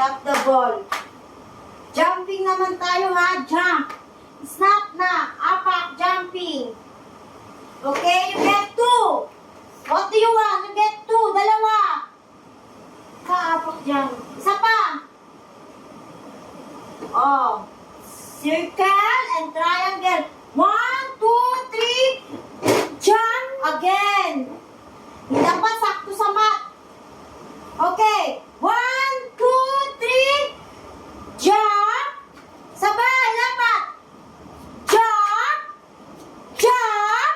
Tap the ball. Jumping naman tayo ha. Jump. Snap na. Apak. Jumping. Okay, you get 2. What do you want? You get 2. Dalawa. Kaapak dyan. Isa pa. Oh. Circle and triangle. 1, 2, 3. Jump again. Dapat sakto sa mat. Okay. 1, 2, 3. Jump. Sabay. Dapat. Jump. Jump.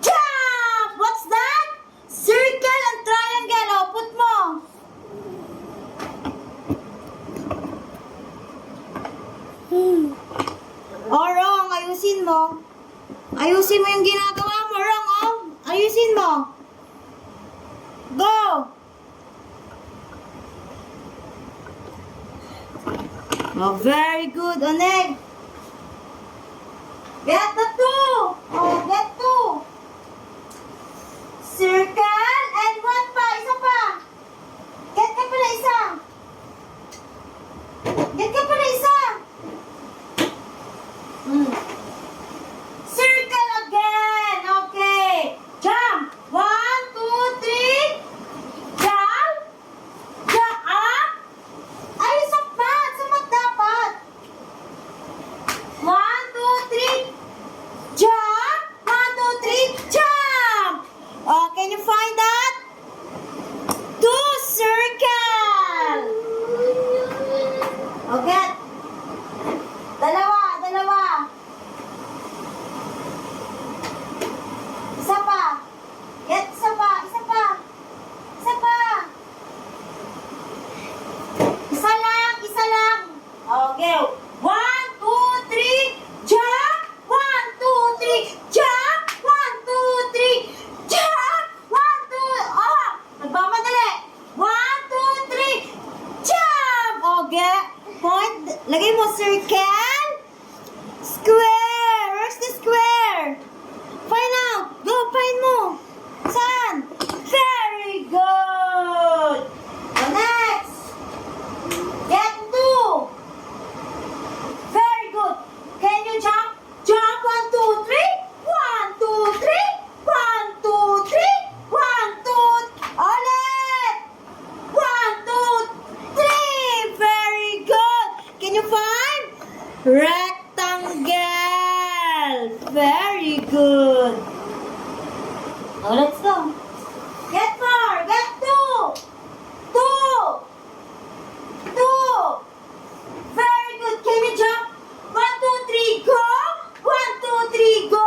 Jump. What's that? Circle and triangle. O, put mo. Oh, wrong. Ayusin mo. Ayusin mo yung ginagawa mo. Wrong, oh. Ayusin mo. Go. Oh, very good. Oneg. Get the 2. Oh, get 2. Circle and 1 pa. Isa pa. Get ka pala isa. Get ka pala isa. Circle again. Okay. Jump. 1, 2, 3. Jump. Jump up. Ay, sapat. Sapat dapat. 1, 2, 3. Jump. 1, 2, 3. Jump. Oh, can you find that? 2 circle. Okay. Dalawa. Dalawa. Isa pa. Get isa pa. Isa pa. Isa pa. Isa lang. Isa lang. Okay. 1, 2, 3. Jump. 1, 2, 3. Jump. 1, 2, 3. Jump. 1, 2. Oh. Nagmamadali. 1, 2, 3. Jump. Okay. Point. Lagay mo circle. Square. Where's the square? Find out. Go, find mo. Saan? Very good. The next. Get 2. Very good. Can you jump? Jump. 1, 2, 3. 1, 2, 3. 1, 2, 3. 1, 2. Ulit. 1, 2, 3. Very good. Can you find? Rectangle. Very good. Now let's go. Get more. Get 2. 2. 2. Very good. Can you jump? 1, 2, 3, go. 1, 2, 3, go.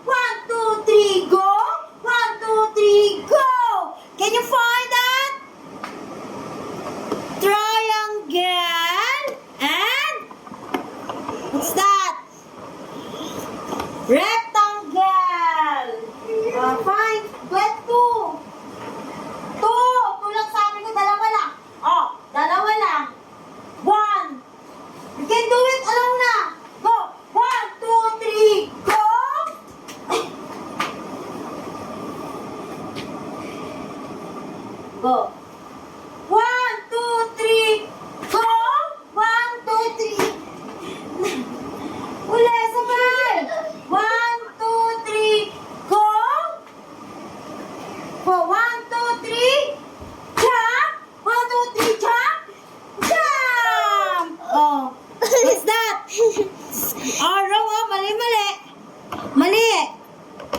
1, 2, 3, go. 1, 2, 3, go. Can you find that? Triangle and what's that? Rectangle. Fine. Get 2. 2. 2 lang sabi ko. Dalawa lang. Oh, dalawa lang. 1. You can do it alone na. Go. 1, 2, 3. Go. Go. 1, 2, 3. Go. 1, 2, 3. Uli, sabay. 1, 2, 3. Go. Go. 1, 2, 3. Jump. 1, 2, 3. Jump. Jump. Oh. What's that? Oh, wrong. Oh, mali, mali. Mali.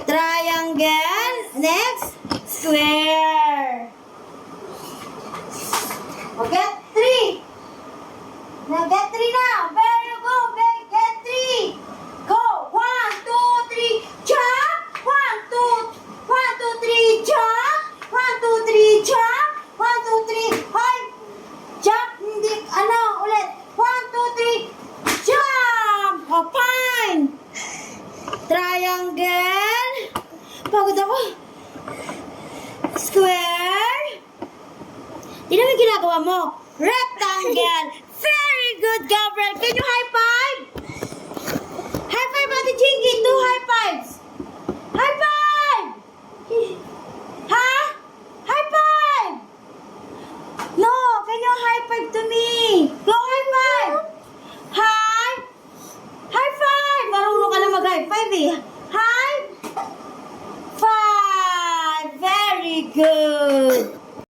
Triangle. Next. Square. Oh, get 3. Now get 3 now. Very good. Get 3. Go. 1, 2, 3. Jump. 1, 2. 1, 2, 3. Jump. 1, 2, 3. Jump. 1, 2, 3. Hi. Jump. Hindi. Ano? Ulit. 1, 2, 3. Jump. Oh, fine. Triangle. Pagod ako. Square. Tignan mo yung ginagawa mo. Rectangle. Very good, Gabriel. Can you high five? High five, Ate Jinky. 2 high fives. High five! Ha? High five! No, can you high five to me? Very good.